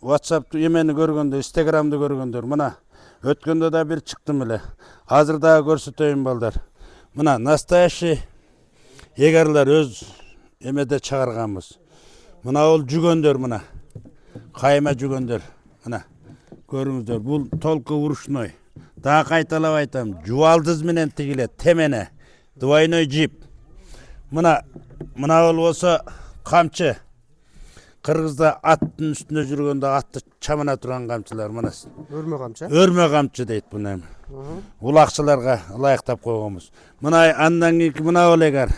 WhatsApp emeni көргөндө, Instagram'da көргөндөр, мына өткөндө да бир чыктым эле. Азыр дагы көрсөтөйүн балдар. Мына настоящий егерлер өз эмеде чыгарганбыз. Мына ол жүгөндөр, мына кайма жүгөндөр. Мына көрүңүздөр, бул толку урушной. Дагы кайталап айтам, жубалдыз менен тигилет, темене, двойной джип. Мына ол болсо камчы. Кыргызда аттын үстүндө жүргөндө атты чамана турган камчылар, мына. Өрмө камчы. Өрмө камчы дейт буну. Улакчыларга ылайыктап койгонбуз. Мына андан кийинки мына олегар.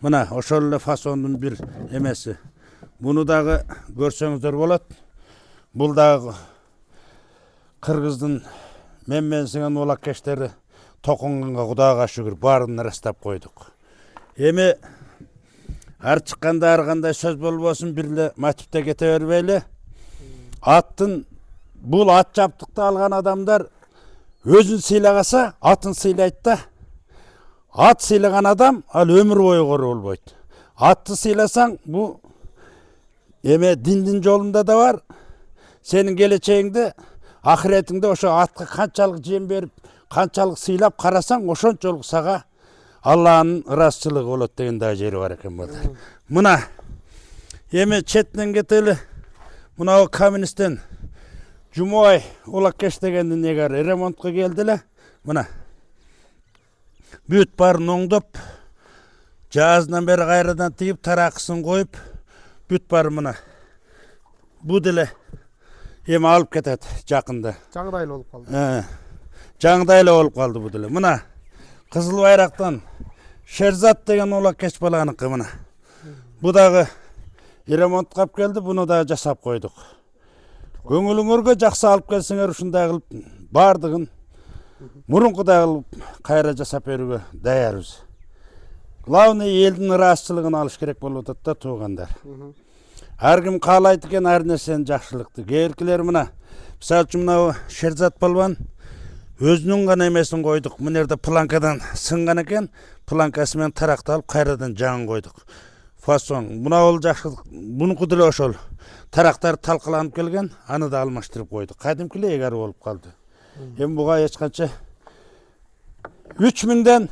Мына ошол эле фасондун бир эмеси. Буну дагы көрсөңүздөр болот. Бул дагы кыргыздын менменсиген улаккештери токунгонго Кудайга шүгүр баарын ырастап койдук. Эми ар чыкканда ар кандай сөз болбосун бирле мотивте кете бербейли. Аттын бул ат жаптыкты алган адамдар өзүн сыйлагаса, атын сыйлайт да. Ат сыйлаган адам ал өмүр бою кору болбойт. Атты сыйласаң, бу эме диндин жолунда да бар. Сенин келечегиңде, ахиретиңде ошо атка канчалык жем берип, канчалык сыйлап карасаң, ошончолук сага Алланын ырасчылыгы болот деген да жери бар экен балдар. Мына эми четинен кетели. Мына коммунисттен Жумой улаккеш дегендин егер ремонтка келди эле. Мына бүт барын оңдоп, жазынан бери кайрадан тигип, таракысын коюп, бүт бары мына бу деле эми алып кетет жакында. Жаңыдайлы болуп калды. Жаңыдайлы болуп калды бу деле. Мына Кызыл Байрактан Шерзат деген улаккеш баланыкы мына. Бу дагы ремонтка алып келди, буну да жасап койдук. Көңүлүңөргө жакшы алып келсеңер ушундай кылып бардыгын мурункудай кылып кайра жасап берүүгө даярбыз. Главный элдин ырасчылыгын алыш керек болуп атат да туугандар. Ар ким каалайт экен ар нерсени жакшылыкты. Кээкилер мына мисалы үчүн мына Шерзат балбан өзүнүн гана эмесин койдук. Мына жерде планкадан сынган экен, планкасы менен таракты алып кайрадан жаңын койдук. Фасон. Мына ол жакшылык. Бунуку деле ошол. Тарактар талкаланып келген, аны да алмаштырып койдук. Кадимки эле эгер болуп калды. Эми буга эч канча 3000ден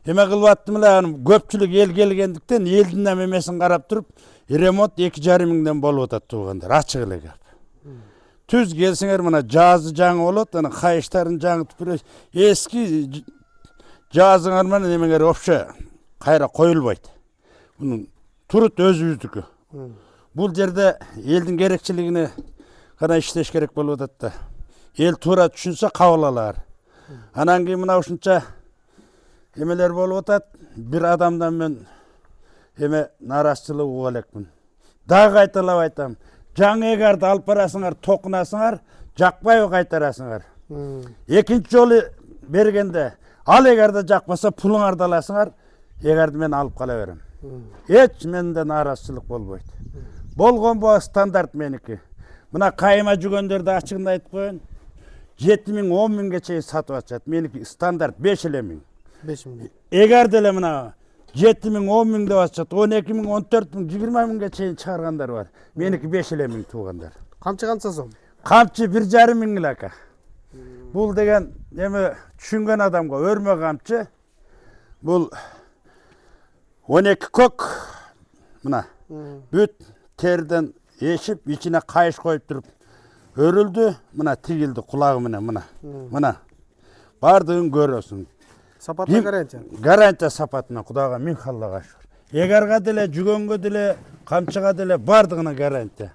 эме кылып аттым эле, аны көпчүлүк эл келгендиктен элдин эмесин карап туруп, ремонт 2500ден болуп атат туугандар. Ачык эле кеп. Түз келсеңер мына жазы жаңы болот, аны кайыштарын жаңы түпүрө эски жазыңар менен эмеңер вообще кайра коюлбайт. Бунун турут өзүбүздүкү. Бул жерде элдин керекчилигине гана иштеш керек болуп атат да. Эл туура түшүнсө кабыл алар. Анан кийин мына ушунча эмелер болуп атат. Бир адамдан мен эме наразычылык уга элекмин. Дагы кайталап айтам. Жаңы эгарды алып барасыңар, токунасыңар, жакпайбы кайтарасыңар. Экинчи жолу бергенде ал эгерде жакпаса пулуңарды аласыңар, эгерди мен алып кала берем. Эч менде наразычылык болбойт. Болгон бу стандарт меники. Мына кайма жүгөндөрдү ачыгын айтып коеюн. 7000, 10000ге чейин сатып атышат. Меники стандарт 5 эле миң. 5000. Эгер деле мына 7000, 10000 деп атышат, 12000, 14000, 20000ге чейин чыгаргандар бар. Меники 5 эле миң туугандар. Камчы канча сом? Камчы 1,5 эле ака. Бул деген эме түшүнгөн адамга өрмө камчы. Бул 12 көк мына бүт терден эшип, ичине кайыш коюп туруп өрүлдү, мына тигилди кулагы менен мына. Мына бардыгын көрөсүң. Сапатына гарантия. Гарантия сапатына Кудайга миң халлага шүкүр. Эгарга деле, жүгөнгө деле, камчыга деле бардыгына гарантия.